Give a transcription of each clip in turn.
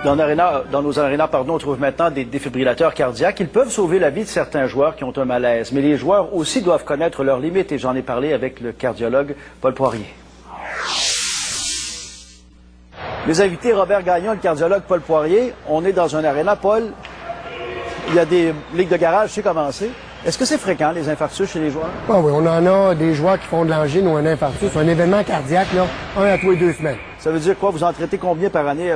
Dans nos arénas, on trouve maintenant des défibrillateurs cardiaques. Ils peuvent sauver la vie de certains joueurs qui ont un malaise. Mais les joueurs aussi doivent connaître leurs limites. Et j'en ai parlé avec le cardiologue Paul Poirier. Mes invités, Robert Gagnon et le cardiologue Paul Poirier. On est dans un aréna. Paul, il y a des ligues de garage, c'est commencé. Est-ce que c'est fréquent, les infarctus chez les joueurs? Ah oui, on en a des joueurs qui font de l'angine ou un infarctus, un événement cardiaque, là, 1 à tous les 2 semaines. Ça veut dire quoi? Vous en traitez combien par année?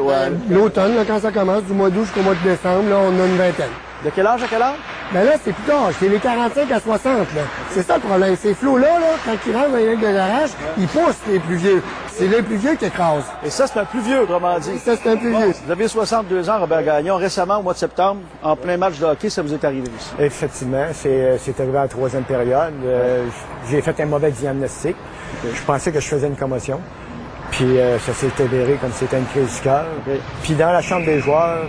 L'automne, quand ça commence, du mois d'août jusqu'au mois de décembre, là, on a une vingtaine. De quel âge à quel âge? Ben là, c'est plus tard. C'est les 45 à 60, là. C'est ça le problème. Ces flots-là, quand ils rentrent dans les règles de garage, ils poussent les plus vieux. C'est les plus vieux qui écrasent. Et ça, c'est un plus vieux, autrement dit. Ça, c'est un plus vieux. Vous avez 62 ans, Robert Gagnon. Récemment, au mois de septembre, en plein match de hockey, ça vous est arrivé ici? Effectivement, c'est arrivé à la 3e période. J'ai fait un mauvais diagnostic. Je pensais que je faisais une commotion. Puis ça s'est avéré comme c'était une crise du cœur. Puis dans la chambre des joueurs,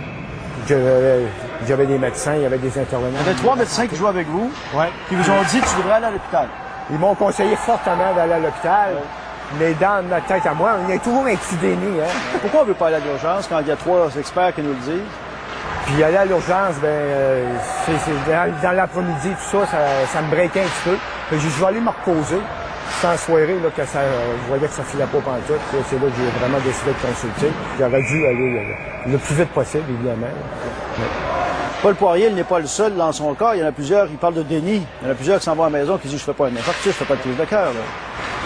j'avais des médecins, il y avait des intervenants. Il y avait 3 médecins qui jouent avec vous, qui vous ont dit que tu devrais aller à l'hôpital. Ils m'ont conseillé fortement d'aller à l'hôpital. Mais dans notre tête à moi, on est toujours un petit déni. Hein? Pourquoi on ne veut pas aller à l'urgence quand il y a 3 experts qui nous le disent? Puis aller à l'urgence, dans l'après-midi, tout ça, ça me breakait un petit peu. Puis je vais aller me reposer. Sans soirée, là, je voyais que ça filait pas pantoute. C'est là que j'ai vraiment décidé de consulter. J'aurais dû aller le plus vite possible, évidemment. Paul Poirier, il n'est pas le seul dans son cas. Il y en a plusieurs, il parle de déni. Il y en a plusieurs qui s'en vont à la maison qui disent « je fais pas un infarctus, je fais pas de crise de cœur ».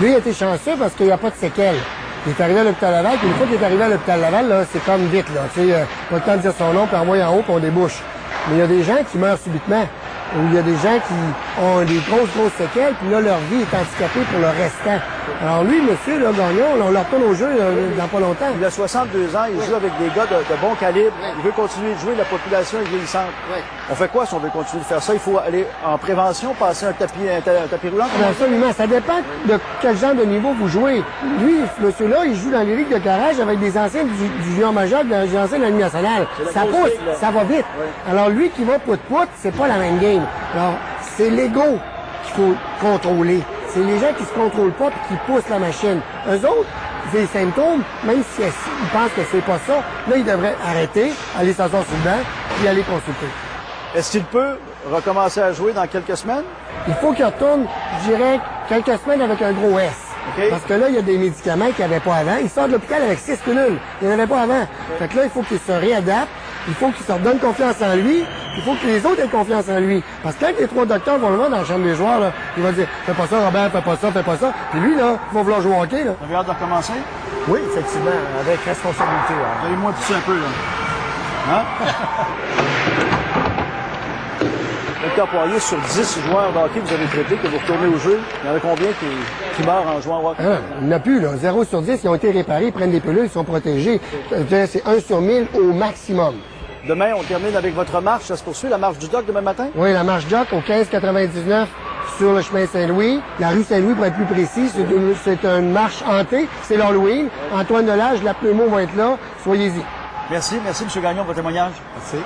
Lui, il a été chanceux parce qu'il n'y a pas de séquelles. Il est arrivé à l'hôpital Laval, puis une fois qu'il est arrivé à l'hôpital Laval, là, c'est comme vite, là. Tu sais, pas le temps de dire son nom, puis envoyer en haut, puis on débouche. Mais il y a des gens qui meurent subitement. Où il y a des gens qui ont des grosses séquelles, puis là, leur vie est handicapée pour le restant. Alors lui, monsieur là, Gagnon, on le retourne au jeu dans pas longtemps. Il a 62 ans, il joue avec des gars de bon calibre. Il veut continuer de jouer, la population est vieillissante. On fait quoi si on veut continuer de faire ça? Il faut aller en prévention, passer un tapis roulant? Absolument. Ça dépend de quel genre de niveau vous jouez. Lui, ce monsieur-là, il joue dans les ligues de garage avec des anciens du junior majeur, des anciens de la Ligue nationale. Ça pousse, ça va vite. Alors lui qui va pout-pout, c'est pas la même game. Alors, c'est l'ego qu'il faut contrôler. C'est les gens qui se contrôlent pas et qui poussent la machine. Eux autres, des symptômes, même s'ils pensent que c'est pas ça, là, ils devraient arrêter, aller s'asseoir sur le banc et aller consulter. Est-ce qu'il peut recommencer à jouer dans quelques semaines? Il faut qu'il retourne, je dirais, quelques semaines avec un gros S. Okay. Parce que là, il y a des médicaments qu'il n'y avait pas avant. Il sort de l'hôpital avec 6 pilules. Il n'y en avait pas avant. Fait que là, il faut qu'il se réadapte. Il faut qu'il se redonne confiance en lui. Il faut que les autres aient confiance en lui. Parce que quand les 3 docteurs vont le voir dans la chambre des joueurs, là, il va dire « Fais pas ça, Robert, fais pas ça, fais pas ça. » Puis lui, là, il va vouloir jouer au hockey. Là. Vous avez hâte de recommencer? Oui, effectivement, avec responsabilité. Donnez-moi tout ça un peu, là. Hein? Docteur Poirier, sur 10 joueurs de hockey que vous avez traités, que vous retournez au jeu, il y en a combien qui meurent en jouant au hockey? Il n'y en a plus, là. 0 sur 10, ils ont été réparés, ils prennent des pilules, ils sont protégés. C'est 1 sur 1000 au maximum. Demain, on termine avec votre marche. Ça se poursuit, la marche du Doc, demain matin? Oui, la marche Doc au 1599 sur le chemin Saint-Louis. La rue Saint-Louis, pour être plus précis, c'est une marche hantée. C'est l'Halloween. Antoine Delage, la pneumo va être là. Soyez-y. Merci, M. Gagnon, pour votre témoignage. Merci.